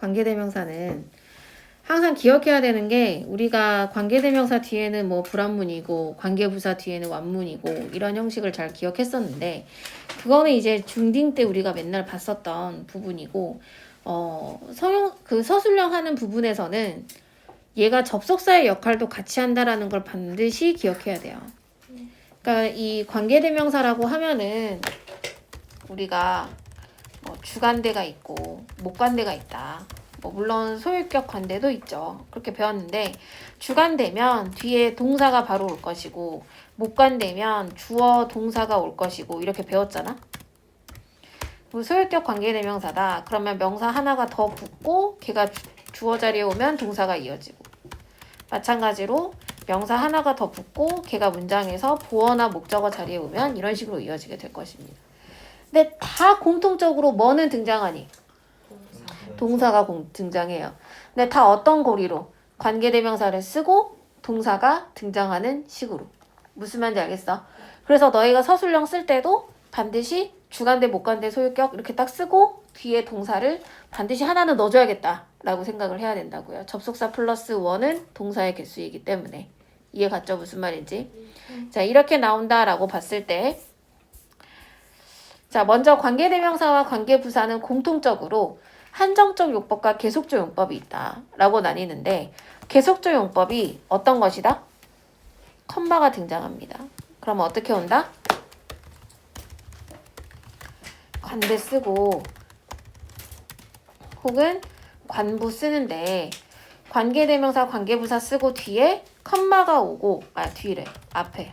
관계대명사는 항상 기억해야 되는 게 우리가 관계대명사 뒤에는 뭐 불완문이고 관계부사 뒤에는 완문이고 이런 형식을 잘 기억했었는데 그거는 이제 중딩 때 우리가 맨날 봤었던 부분이고 서술형 하는 부분에서는 얘가 접속사의 역할도 같이 한다라는 걸 반드시 기억해야 돼요. 그러니까 이 관계대명사라고 하면은 우리가 뭐 주관대가 있고 목관대가 있다. 뭐 물론 소유격 관대도 있죠. 그렇게 배웠는데 주관대면 뒤에 동사가 바로 올 것이고 목관대면 주어 동사가 올 것이고 이렇게 배웠잖아. 소유격 관계대명사다. 그러면 명사 하나가 더 붙고 걔가 주어 자리에 오면 동사가 이어지고 마찬가지로 명사 하나가 더 붙고 걔가 문장에서 보어나 목적어 자리에 오면 이런 식으로 이어지게 될 것입니다. 근데 다 공통적으로 뭐는 등장하니? 동사가 등장해요. 근데 다 어떤 고리로? 관계대명사를 쓰고 동사가 등장하는 식으로. 무슨 말인지 알겠어? 그래서 너희가 서술형 쓸 때도 반드시 주관대, 목관대, 소유격 이렇게 딱 쓰고 뒤에 동사를 반드시 하나는 넣어줘야겠다 라고 생각을 해야 된다고요. 접속사 플러스 원은 동사의 개수이기 때문에. 이해 갔죠? 무슨 말인지? 자, 이렇게 나온다라고 봤을 때 자, 먼저 관계대명사와 관계부사는 공통적으로 한정적 용법과 계속적 용법이 있다 라고 나뉘는데 계속적 용법이 어떤 것이다? 컴마가 등장합니다. 그럼 어떻게 온다? 관대 쓰고 혹은 관부 쓰는데 관계대명사 관계부사 쓰고 뒤에 컴마가 오고 뒤래 앞에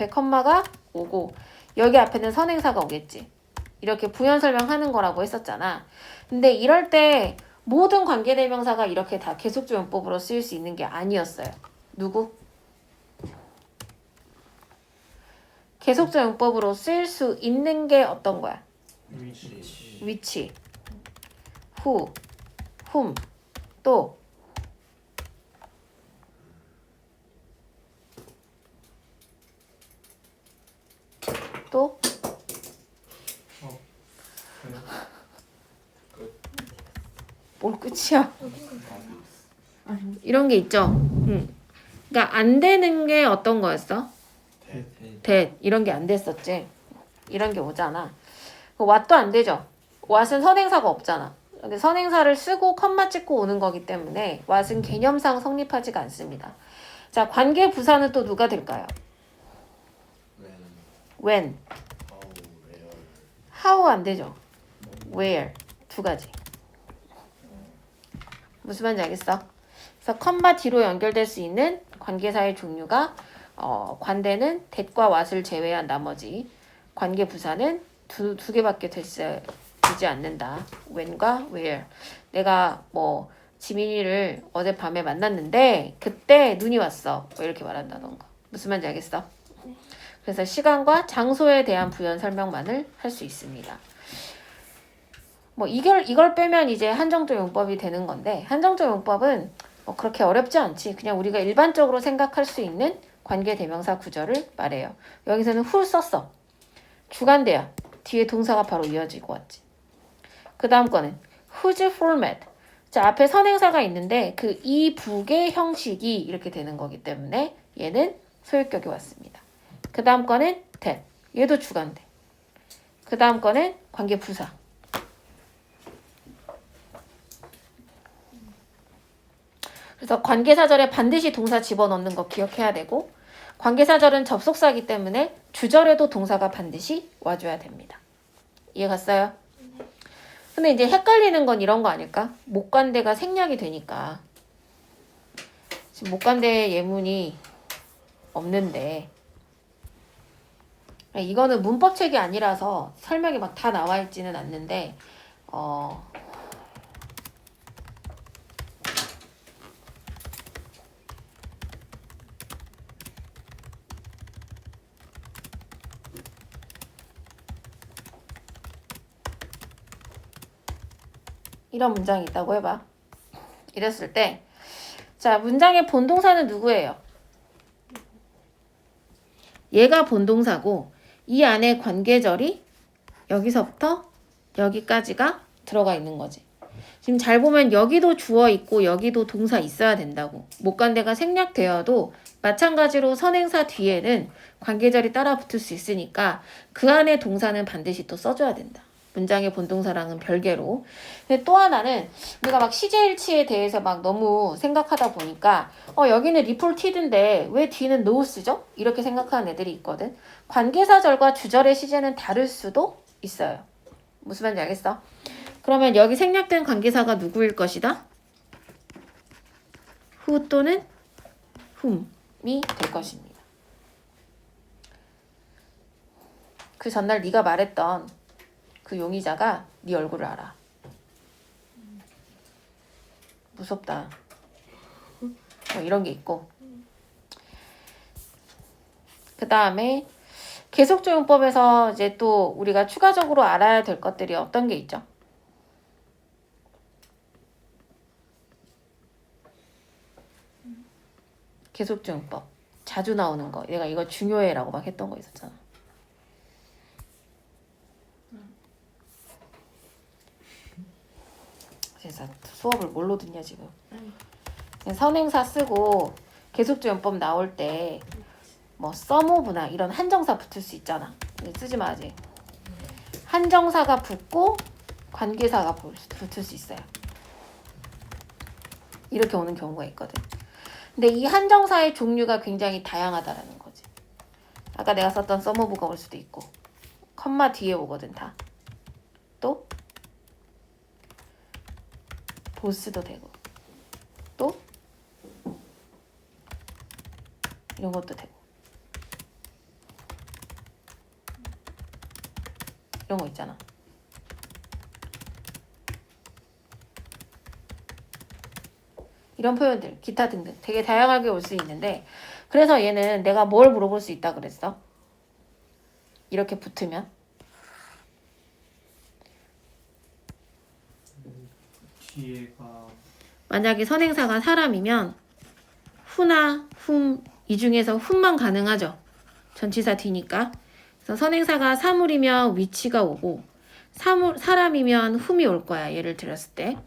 컴마가 오고 여기 앞에는 선행사가 오겠지. 이렇게 부연 설명하는 거라고 했었잖아. 근데 이럴 때 모든 관계대명사가 이렇게 다 계속적 용법으로 쓰일 수 있는 게 아니었어요. 누구? 계속적 용법으로 쓰일 수 있는 게 어떤 거야? 위치, who, whom, 또 뭘 끝이야? 이런 게 있죠. 그러니까 안 되는 게 어떤 거였어? that 이런 게 안 됐었지. 이런 게 오잖아. what도 안 되죠. what은 선행사가 없잖아. 근데 선행사를 쓰고 컴마 찍고 오는 거기 때문에 what은 개념상 성립하지가 않습니다. 자, 관계 부사는 또 누가 될까요? when. how 안 되죠. where. 두 가지. 무슨 말인지 알겠어? 그래서 컴마 뒤로 연결될 수 있는 관계사의 종류가 관대는 that과 what을 제외한 나머지 관계 부사는 두 개밖에 되지 않는다. when과 where. 내가 뭐 지민이를 어젯밤에 만났는데 그때 눈이 왔어. 뭐 이렇게 말한다던가. 무슨 말인지 알겠어? 그래서 시간과 장소에 대한 부연 설명만을 할 수 있습니다. 뭐 이걸 빼면 이제 한정적 용법이 되는 건데 한정적 용법은 뭐 그렇게 어렵지 않지. 그냥 우리가 일반적으로 생각할 수 있는 관계대명사 구절을 말해요. 여기서는 who 썼어. 주관대야. 뒤에 동사가 바로 이어지고 왔지. 그 다음 거는 whose format. 자, 앞에 선행사가 있는데 그 이 북의 형식이 이렇게 되는 거기 때문에 얘는 소유격이 왔습니다. 그 다음 거는 that. 얘도 주관대. 그 다음 거는 관계부사. 그래서 관계사절에 반드시 동사 집어넣는 거 기억해야 되고 관계사절은 접속사이기 때문에 주절에도 동사가 반드시 와줘야 됩니다. 이해 갔어요? 근데 이제 헷갈리는 건 이런 거 아닐까? 목관대가 생략이 되니까 지금 목관대 예문이 없는데 이거는 문법책이 아니라서 설명이 막 다 나와 있지는 않는데 이런 문장이 있다고 해봐. 이랬을 때 자, 문장의 본동사는 누구예요? 얘가 본동사고 이 안에 관계절이 여기서부터 여기까지가 들어가 있는 거지. 지금 잘 보면 여기도 주어 있고 여기도 동사 있어야 된다고. 목관대가 생략되어도 마찬가지로 선행사 뒤에는 관계절이 따라 붙을 수 있으니까 그 안에 동사는 반드시 또 써줘야 된다. 문장의 본동사랑은 별개로. 근데 또 하나는 우리가 막 시제일치에 대해서 막 너무 생각하다 보니까 여기는 리폴티드인데 왜 뒤는 노우 쓰죠? 이렇게 생각하는 애들이 있거든. 관계사절과 주절의 시제는 다를 수도 있어요. 무슨 말인지 알겠어? 그러면 여기 생략된 관계사가 누구일 것이다? who 또는 whom이 될 것입니다. 그 전날 네가 말했던 그 용의자가 네 얼굴을 알아. 무섭다. 뭐 이런 게 있고. 그 다음에 계속조용법에서 이제 또 우리가 추가적으로 알아야 될 것들이 어떤 게 있죠? 계속조용법. 자주 나오는 거. 내가 이거 중요해라고 막 했던 거 있었잖아. 그래서 수업을 뭘로 듣냐 지금. 선행사 쓰고 계속조용법 나올 때 뭐 써모브나 이런 한정사 붙을 수 있잖아. 쓰지 마 아직. 한정사가 붙고 관계사가 붙을 수 있어요. 이렇게 오는 경우가 있거든. 근데 이 한정사의 종류가 굉장히 다양하다라는 거지. 아까 내가 썼던 써모브가 올 수도 있고 컴마 뒤에 오거든 다. 또 보스도 되고 또 이런 것도 되고 이런 거 있잖아. 이런 표현들 기타 등등 되게 다양하게 올 수 있는데 그래서 얘는 내가 뭘 물어볼 수 있다 그랬어? 이렇게 붙으면 뒤에가 만약에 선행사가 사람이면 who나 whom 이 중에서 whom만 가능하죠. 전치사 뒤니까. 그래서 선행사가 사물이면 which가 오고 사람이면 whom이 올 거야. 예를 들었을 때.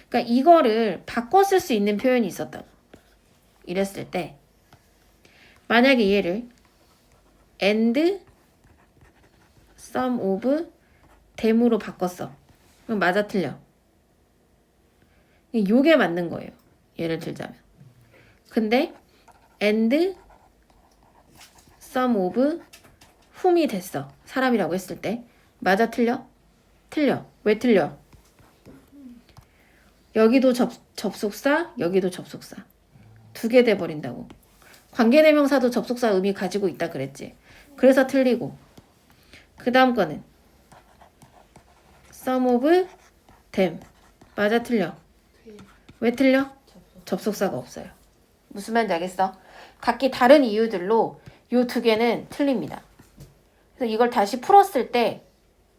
그러니까 이거를 바꿔 쓸 수 있는 표현이 있었다고. 이랬을 때 만약에 얘를 and some of them으로 바꿨어. 그럼 맞아 틀려? 요게 맞는 거예요. 예를 들자면. 근데 and some of whom이 됐어. 사람이라고 했을 때 맞아 틀려? 틀려. 왜 틀려? 여기도 접속사, 여기도 접속사. 두 개 돼버린다고. 관계대명사도 접속사 의미 가지고 있다 그랬지. 그래서 틀리고. 그 다음 거는 some of them. 맞아 틀려? 왜 틀려? 접속사가 없어요. 무슨 말인지 알겠어? 각기 다른 이유들로 이 두 개는 틀립니다. 그래서 이걸 다시 풀었을 때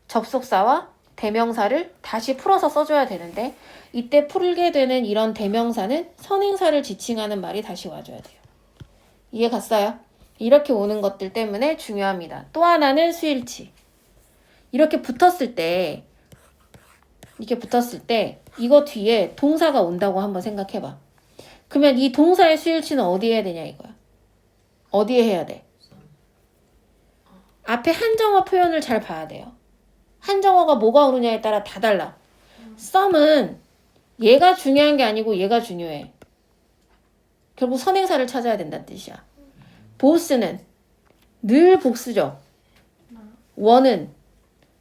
접속사와 대명사를 다시 풀어서 써줘야 되는데 이때 풀게 되는 이런 대명사는 선행사를 지칭하는 말이 다시 와줘야 돼요. 이해 갔어요? 이렇게 오는 것들 때문에 중요합니다. 또 하나는 수일치. 이렇게 붙었을 때 이거 뒤에 동사가 온다고 한번 생각해봐. 그러면 이 동사의 수일치는 어디에 해야 되냐 이거야. 어디에 해야 돼? 앞에 한정어 표현을 잘 봐야 돼요. 한정어가 뭐가 오느냐에 따라 다 달라. some은 얘가 중요한 게 아니고 얘가 중요해. 결국 선행사를 찾아야 된다는 뜻이야. both는 늘 복수죠. one은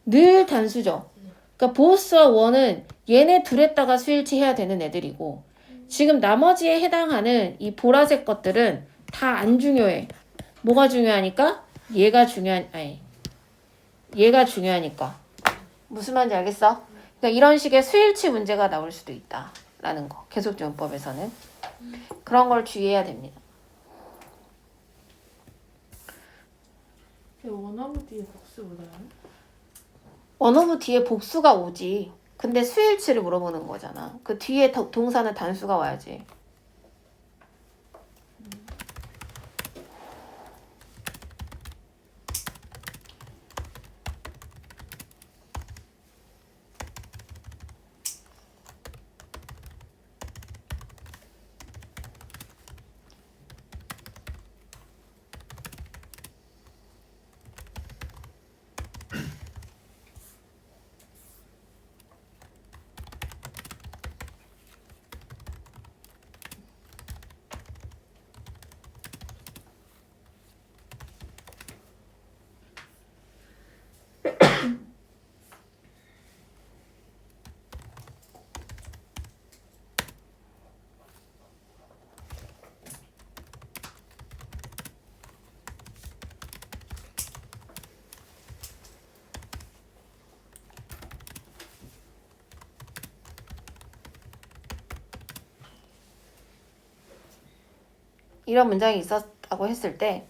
늘 단수죠. 그러니까 both와 one은 얘네 둘에다가 수일치 해야 되는 애들이고 지금 나머지에 해당하는 이 보라색 것들은 다 안 중요해. 뭐가 중요하니까? 얘가 중요하니까. 무슨 말인지 알겠어? 그러니까 이런 식의 수일치 문제가 나올 수도 있다라는 거. 계속조용법에서는. 그런 걸 주의해야 됩니다. 원어브 뒤에 복수 오나요? 원어브 뒤에 복수가 오지. 근데 수일치를 물어보는 거잖아. 그 뒤에 동사는 단수가 와야지. 이런 문장이 있었다고 했을 때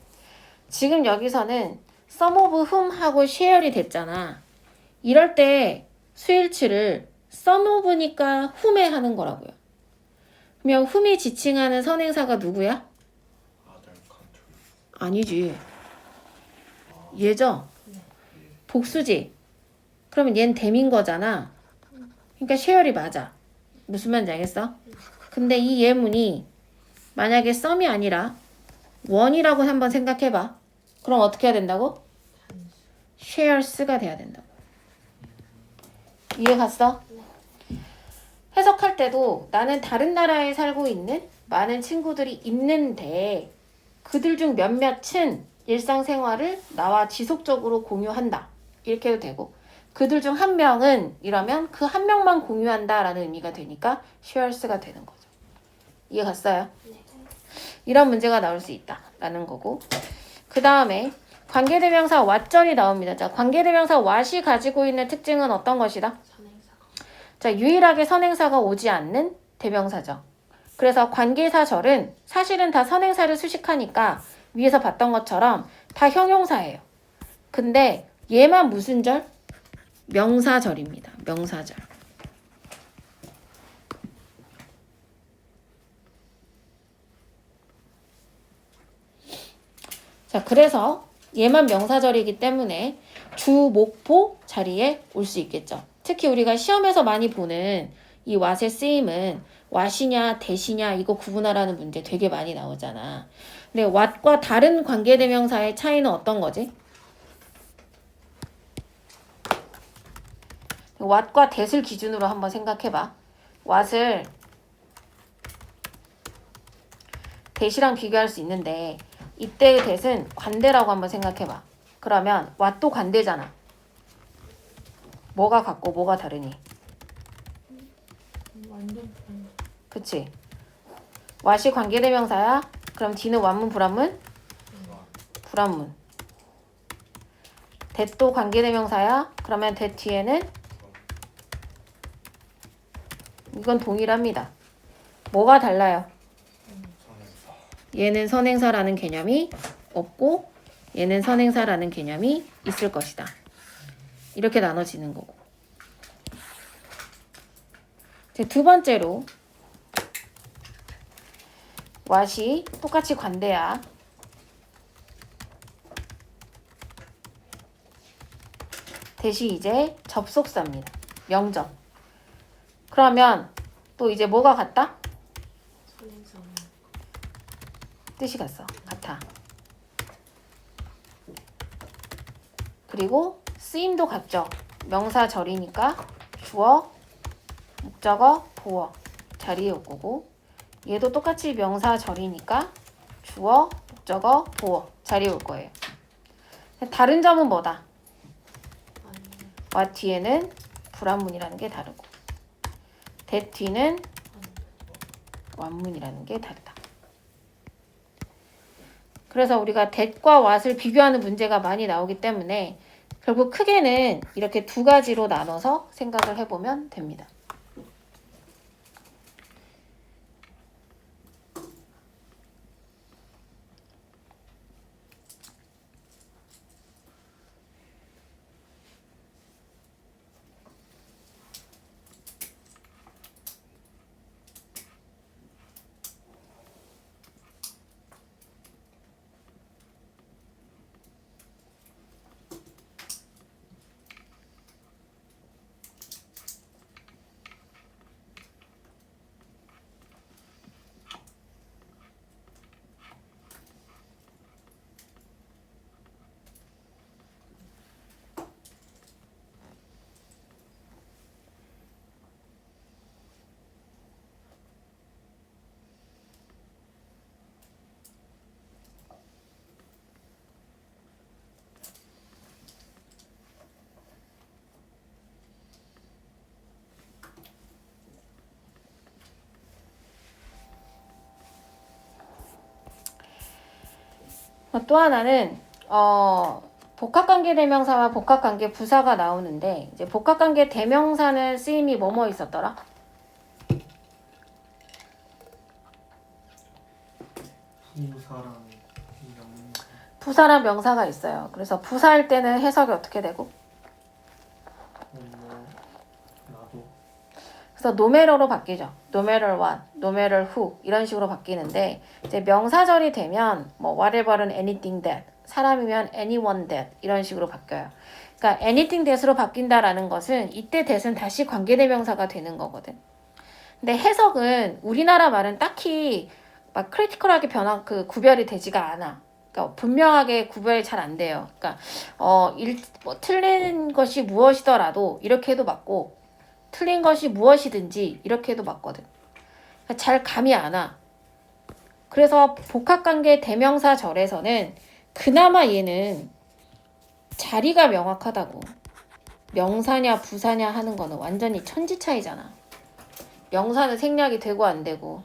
지금 여기서는 some of whom 하고 share이 됐잖아. 이럴 때 수일치를 some of니까 whom에 하는 거라고요. 그러면 whom이 지칭하는 선행사가 누구야? other countries. 아니지. 얘죠? 복수지. 그러면 얘는 댐인 거잖아. 그러니까 share이 맞아. 무슨 말인지 알겠어? 근데 이 예문이 만약에 some이 아니라 one이라고 한번 생각해봐. 그럼 어떻게 해야 된다고? shares가 돼야 된다고. 이해 갔어? 해석할 때도 나는 다른 나라에 살고 있는 많은 친구들이 있는데 그들 중 몇몇은 일상생활을 나와 지속적으로 공유한다. 이렇게 해도 되고 그들 중 한 명은 이러면 그 한 명만 공유한다 라는 의미가 되니까 shares가 되는 거죠. 이해 갔어요? 이런 문제가 나올 수 있다 라는 거고 그 다음에 관계대명사 what절이 나옵니다. 자, 관계대명사 what이 가지고 있는 특징은 어떤 것이다? 자, 유일하게 선행사가 오지 않는 대명사죠. 그래서 관계사절은 사실은 다 선행사를 수식하니까 위에서 봤던 것처럼 다 형용사예요. 근데 얘만 무슨 절? 명사절입니다. 명사절. 자, 그래서 얘만 명사절이기 때문에 주, 목포 자리에 올 수 있겠죠. 특히 우리가 시험에서 많이 보는 이 what의 쓰임은 what이냐 대시냐 이거 구분하라는 문제 되게 많이 나오잖아. 근데 what과 다른 관계대명사의 차이는 어떤 거지? what과 that을 기준으로 한번 생각해봐. what을 that이랑 비교할 수 있는데 이때의 that은 관대라고 한번 생각해봐. 그러면 what도 관대잖아. 뭐가 같고 뭐가 다르니? 완전 다른. 그치? what이 관계대명사야? 그럼 D는 완문 불완문? 불완문. that도 관계대명사야? 그러면 that 뒤에는 이건 동일합니다. 뭐가 달라요? 얘는 선행사라는 개념이 없고 얘는 선행사라는 개념이 있을 것이다. 이렇게 나눠지는 거고. 이제 두 번째로 what이 똑같이 관대야. that이 이제 접속사입니다. 명적. 그러면 또 이제 뭐가 같다? 선행사. 뜻이 같아. 그리고 쓰임도 같죠. 명사절이니까 주어, 목적어, 보어 자리에 올 거고 얘도 똑같이 명사절이니까 주어, 목적어, 보어 자리에 올 거예요. 다른 점은 뭐다? what 뒤에는 불완문이라는 게 다르고 that 뒤는 완문이라는 게 다르다. 그래서 우리가 that과 what을 비교하는 문제가 많이 나오기 때문에 결국 크게는 이렇게 두 가지로 나눠서 생각을 해보면 됩니다. 또 하나는 복합관계 대명사와 복합관계 부사가 나오는데 이제 복합관계 대명사는 쓰임이 뭐뭐 있었더라? 부사랑 명사. 부사랑 명사가 있어요. 그래서 부사일 때는 해석이 어떻게 되고? 나도. 그래서 노매러로 바뀌죠. no matter what, no matter who 이런 식으로 바뀌는데 이제 명사절이 되면 뭐 whatever는 anything that, 사람이면 anyone that 이런 식으로 바뀌어요. 그러니까 anything that으로 바뀐다라는 것은 이때 that은 다시 관계대명사가 되는 거거든. 근데 해석은 우리나라 말은 딱히 막 크리티컬하게 구별이 되지가 않아. 그러니까 분명하게 구별이 잘 안 돼요. 그러니까 뭐 틀린 것이 무엇이더라도 이렇게 해도 맞고 틀린 것이 무엇이든지 이렇게 해도 맞거든. 그러니까 잘 감이 안 와. 그래서 복합관계 대명사절에서는 그나마 얘는 자리가 명확하다고. 명사냐 부사냐 하는 거는 완전히 천지 차이잖아. 명사는 생략이 되고 안 되고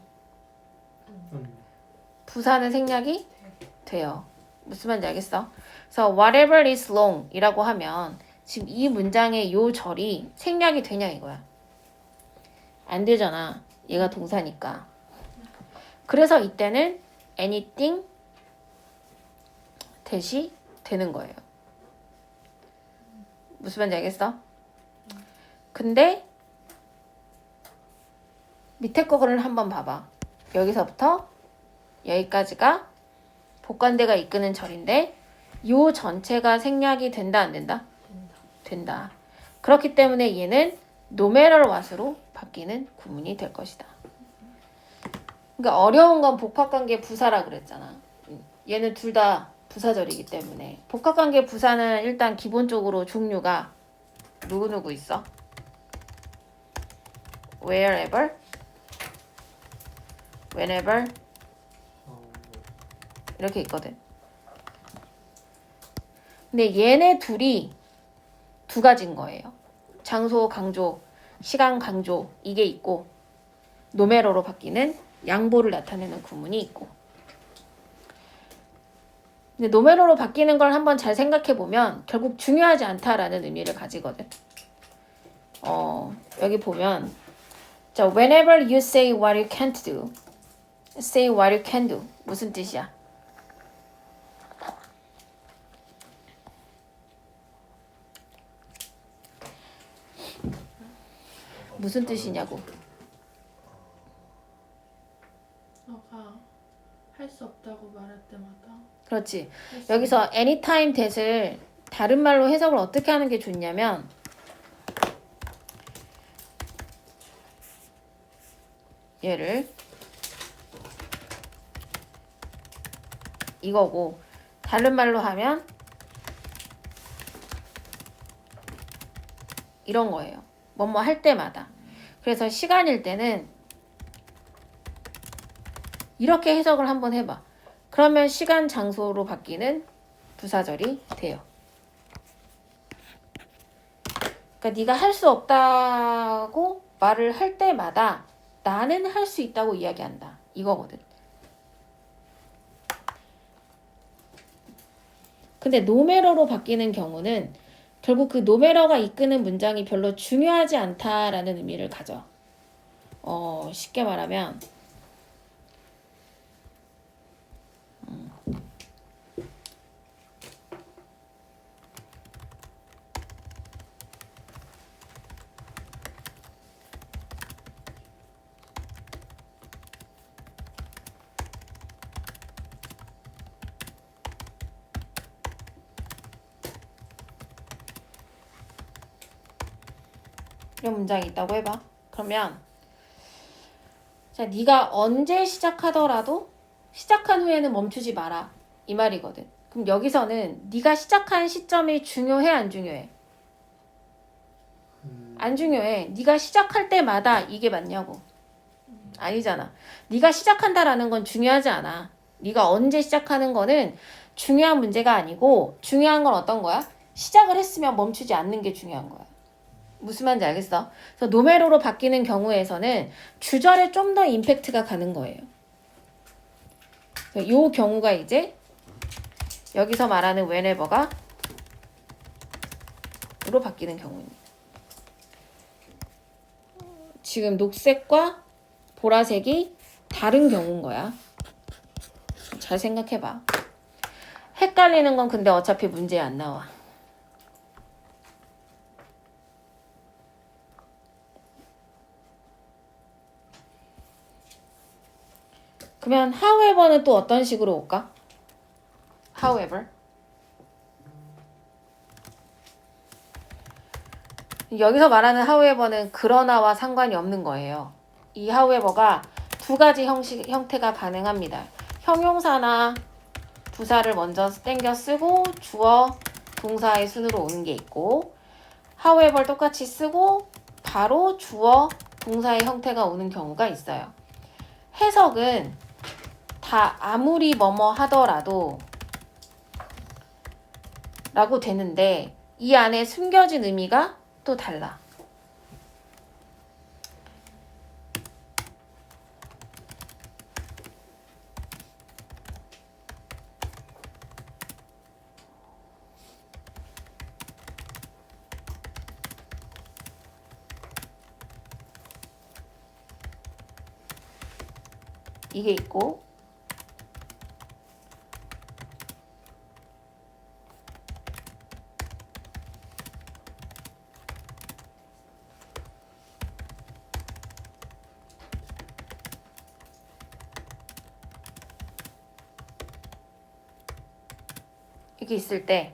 부사는 생략이 돼요. 무슨 말인지 알겠어? 그래서 whatever is long 이라고 하면 지금 이 문장의 요 절이 생략이 되냐 이거야. 안 되잖아. 얘가 동사니까. 그래서 이때는 anything 대시 되는 거예요. 무슨 말인지 알겠어? 근데 밑에 거를 한번 봐봐. 여기서부터 여기까지가 복관대가 이끄는 절인데 요 전체가 생략이 된다 안 된다? 된다. 그렇기 때문에 얘는 no matter what으로 바뀌는 구문이 될 것이다. 그러니까 어려운 건 복합관계 부사라 그랬잖아. 얘는 둘 다 부사절이기 때문에 복합관계 부사는 일단 기본적으로 종류가 누구누구 있어? wherever, whenever 이렇게 있거든. 근데 얘네 둘이 두 가지인 거예요. 장소 강조, 시간 강조 이게 있고 노메러로 바뀌는 양보를 나타내는 구문이 있고. 근데 노메러로 바뀌는 걸 한번 잘 생각해 보면 결국 중요하지 않다라는 의미를 가지거든. 여기 보면 자, whenever you say what you can't do, say what you can do 무슨 뜻이야? 무슨 뜻이냐고. 너가 할 수 없다고 말할 때마다 그렇지. 할수 여기서 anytime that을 다른 말로 해석을 어떻게 하는 게 좋냐면 얘를 이거고 다른 말로 하면 이런 거예요. 뭐뭐 할 때마다. 그래서 시간일 때는 이렇게 해석을 한번 해봐. 그러면 시간 장소로 바뀌는 부사절이 돼요. 그러니까 네가 할 수 없다고 말을 할 때마다 나는 할 수 있다고 이야기한다. 이거거든. 근데 노매러로 바뀌는 경우는 결국 그 노매러가 이끄는 문장이 별로 중요하지 않다라는 의미를 가져. 쉽게 말하면 이런 문장이 있다고 해봐. 그러면 자, 네가 언제 시작하더라도 시작한 후에는 멈추지 마라. 이 말이거든. 그럼 여기서는 네가 시작한 시점이 중요해 안 중요해? 안 중요해. 네가 시작할 때마다 이게 맞냐고. 아니잖아. 네가 시작한다라는 건 중요하지 않아. 네가 언제 시작하는 거는 중요한 문제가 아니고 중요한 건 어떤 거야? 시작을 했으면 멈추지 않는 게 중요한 거야. 무슨 말인지 알겠어? 그래서 노메로로 바뀌는 경우에서는 주절에 좀 더 임팩트가 가는 거예요. 이 경우가 이제 여기서 말하는 whenever가 로 바뀌는 경우입니다. 지금 녹색과 보라색이 다른 경우인 거야. 잘 생각해봐. 헷갈리는 건 근데 어차피 문제에 안 나와. 그러면 however는 또 어떤 식으로 올까? however. 여기서 말하는 however는 그러나와 상관이 없는 거예요. 이 however가 두 가지 형태가 가능합니다. 형용사나 부사를 먼저 땡겨 쓰고 주어, 동사의 순으로 오는 게 있고 however 똑같이 쓰고 바로 주어, 동사의 형태가 오는 경우가 있어요. 해석은 다 아무리 뭐뭐 하더라도 라고 되는데 이 안에 숨겨진 의미가 또 달라. 이게 있고 이게 있을 때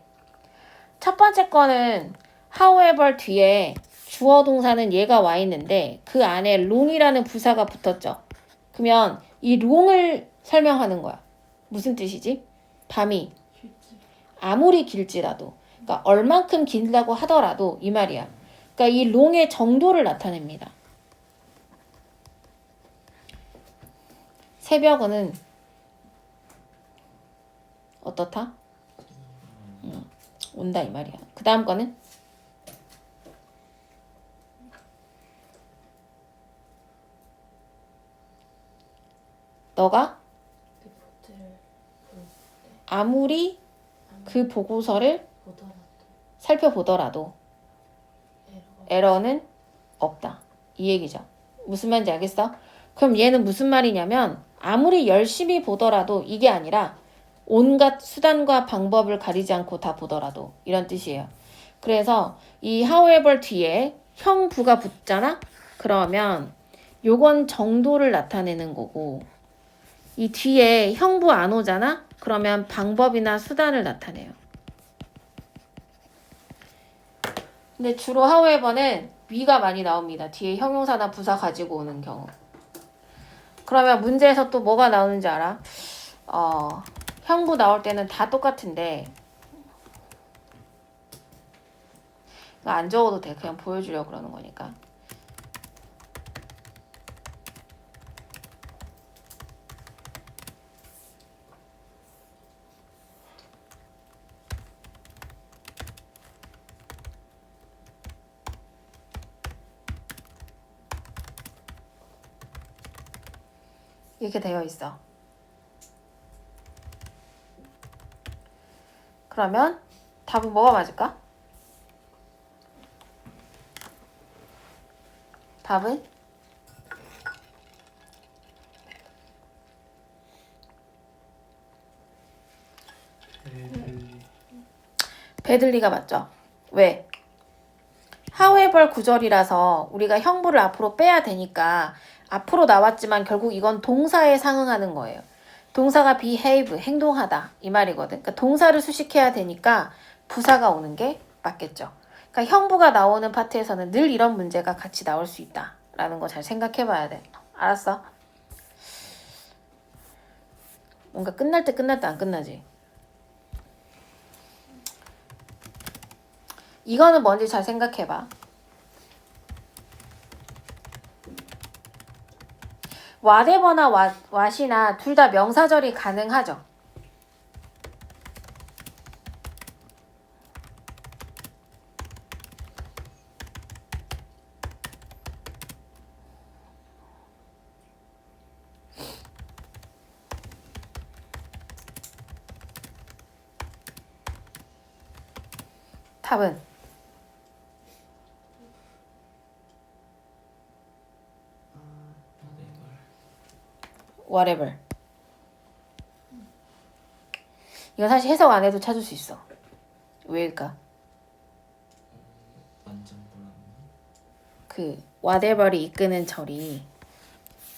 첫 번째 거는 however 뒤에 주어 동사는 얘가 와 있는데 그 안에 long이라는 부사가 붙었죠. 그러면 이 long을 설명하는 거야. 무슨 뜻이지? 밤이 길지. 아무리 길지라도 그러니까 얼만큼 길다고 하더라도 이 말이야. 그러니까 이 long의 정도를 나타냅니다. 새벽은 어떻다? 온다 이 말이야. 그 다음 거는 너가 리포트를 아무리 그 보고서를 보더라도 살펴보더라도 에러가 에러는 없다. 이 얘기죠. 무슨 말인지 알겠어? 그럼 얘는 무슨 말이냐면 아무리 열심히 보더라도 이게 아니라 온갖 수단과 방법을 가리지 않고 다 보더라도 이런 뜻이에요. 그래서 이 however 뒤에 형부가 붙잖아? 그러면 요건 정도를 나타내는 거고 이 뒤에 형부 안 오잖아? 그러면 방법이나 수단을 나타내요. 근데 주로 however는 위가 많이 나옵니다. 뒤에 형용사나 부사 가지고 오는 경우. 그러면 문제에서 또 뭐가 나오는지 알아? 형부 나올 때는 다 똑같은데 안 적어도 돼. 그냥 보여주려고 그러는 거니까. 이렇게 되어 있어. 그러면 답은 뭐가 맞을까? 답은 베들리가 맞죠? 왜? however 구절이라서 우리가 형부를 앞으로 빼야 되니까 앞으로 나왔지만 결국 이건 동사에 상응하는 거예요. 동사가 behave, 행동하다 이 말이거든. 그러니까 동사를 수식해야 되니까 부사가 오는 게 맞겠죠. 그러니까 형부가 나오는 파트에서는 늘 이런 문제가 같이 나올 수 있다라는 거 잘 생각해 봐야 돼. 알았어? 뭔가 끝날 때 안 끝나지? 이거는 뭔지 잘 생각해 봐. whatever나 what이나 둘 다 명사절이 가능하죠. 답은 whatever. 이거 사실 해석 안 해도 찾을 수 있어. 왜일까? 완전 불안. 그 whatever이 이끄는 절이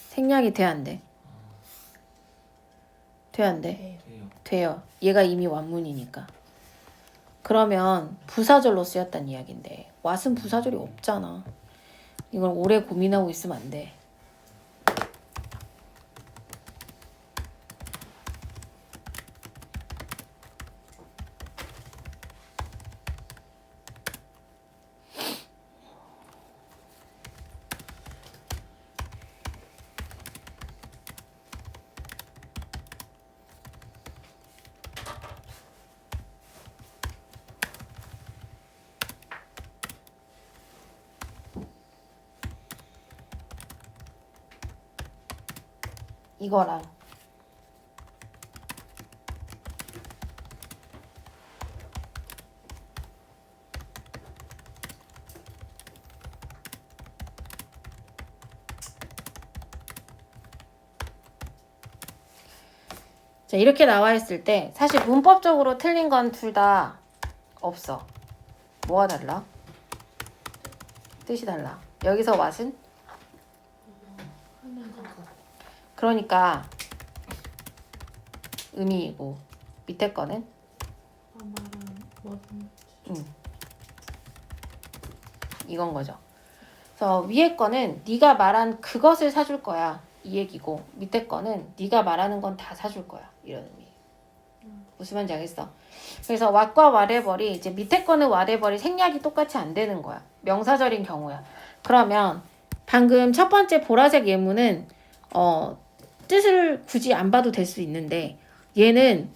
생략이 돼 안 돼? 돼 안 돼? 네. 돼요. 돼요. 얘가 이미 완문이니까. 그러면 부사절로 쓰였단 이야기인데 what은 부사절이 없잖아. 이걸 오래 고민하고 있으면 안 돼. 이거랑 자, 이렇게 나와 있을 때 사실 문법적으로 틀린 건 둘 다 없어. 뭐가 달라? 뜻이 달라. 여기서 what은? 하는 거. 그러니까 의미이고 밑에 거는 말은 뭐든. 이건 거죠. 그래서 위에 거는 네가 말한 그것을 사줄 거야. 이 얘기고 밑에 거는 네가 말하는 건 다 사줄 거야. 이런 의미. 무슨 말인지 알겠어? 그래서 what과 whatever이 이제 밑에 거는 whatever이 생략이 똑같이 안 되는 거야. 명사절인 경우야. 그러면 방금 첫 번째 보라색 예문은 뜻을 굳이 안 봐도 될 수 있는데 얘는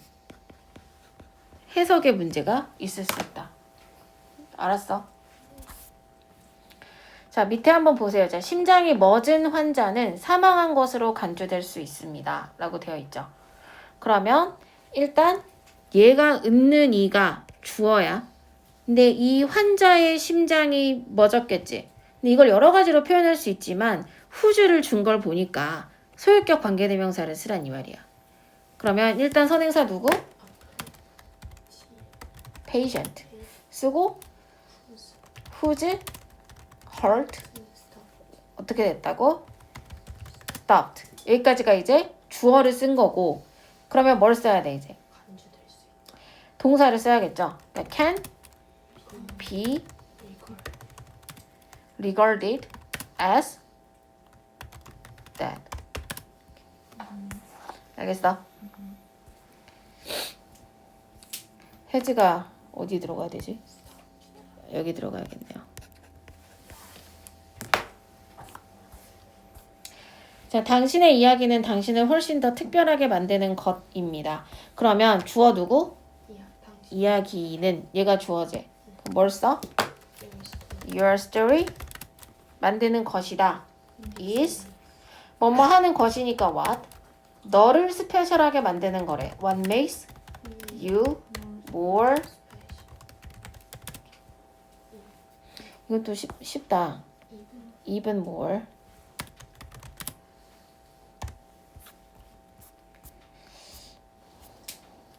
해석의 문제가 있을 수 있다. 알았어? 자, 밑에 한번 보세요. 자, 심장이 멎은 환자는 사망한 것으로 간주될 수 있습니다. 라고 되어 있죠. 그러면 일단 얘가 읊는 이가 주어야. 근데 이 환자의 심장이 멎었겠지. 근데 이걸 여러 가지로 표현할 수 있지만 who's를 준 걸 보니까 소유격 관계대명사를 쓰란 이 말이야. 그러면 일단 선행사 누구? patient 쓰고 whose hurt 어떻게 됐다고? stopped. 여기까지가 이제 주어를 쓴 거고 그러면 뭘 써야 돼 이제? 간주될 수 있다. 동사를 써야겠죠. 그러니까 can be 이걸. regarded as that. 알겠어? 해지가 어디 들어가야 되지? 여기 들어가야겠네요. 자, 당신의 이야기는 당신을 훨씬 더 특별하게 만드는 것입니다. 그러면 주어 누구? 이야 당신. 이야기는 얘가 주어지. 그럼 뭘 써? 이걸 Your story 만드는 것이다. is 뭐뭐 하는 것이니까 what? 너를 스페셜하게 만드는 거래. What makes you more? 이것도 쉽다. Even more.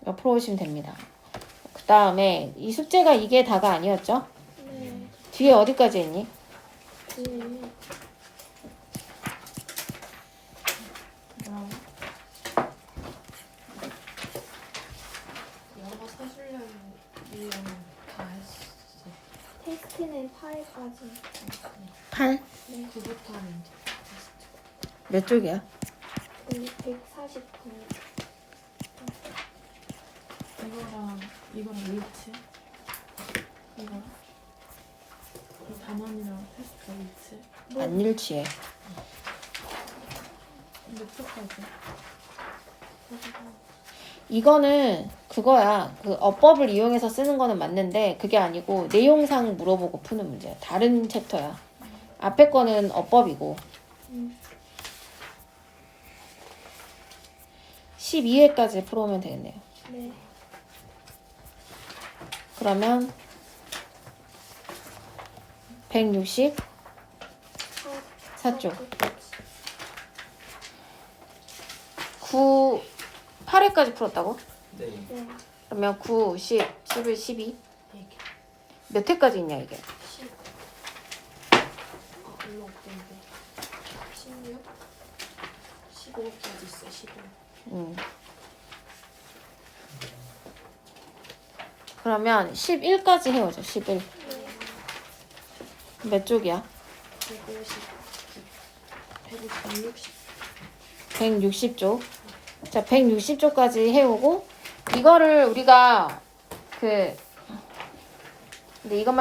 옆으로 오시면 됩니다. 그 다음에 이 숙제가 이게 다가 아니었죠? 네. 뒤에 어디까지 했니? 영어 사주려고 다 했어. 테스트는 8까지. 8? 네. 그부터 하면 돼. 몇 쪽이야? 149. 이거랑 일치. 이거랑. 그리고 단원이랑 테스트 일치. 안 일치해. 몇 초까지? 이거는 그거야. 그 어법을 이용해서 쓰는 거는 맞는데 그게 아니고 내용상 물어보고 푸는 문제야. 다른 챕터야. 앞에 거는 어법이고. 12회까지 풀어오면 되겠네요. 네. 그러면 164쪽. 8회까지 풀었다고? 네. 네. 그러면 9, 10, 11, 12. 100. 몇 회까지 있냐 이게? 10. 별로 없던데. 16. 15까지 있어. 15. 그러면 11까지 해오죠. 11. 몇 쪽이야? 150. 160. 160쪽. 자, 160쪽까지 해오고 이거를 우리가 근데 이것만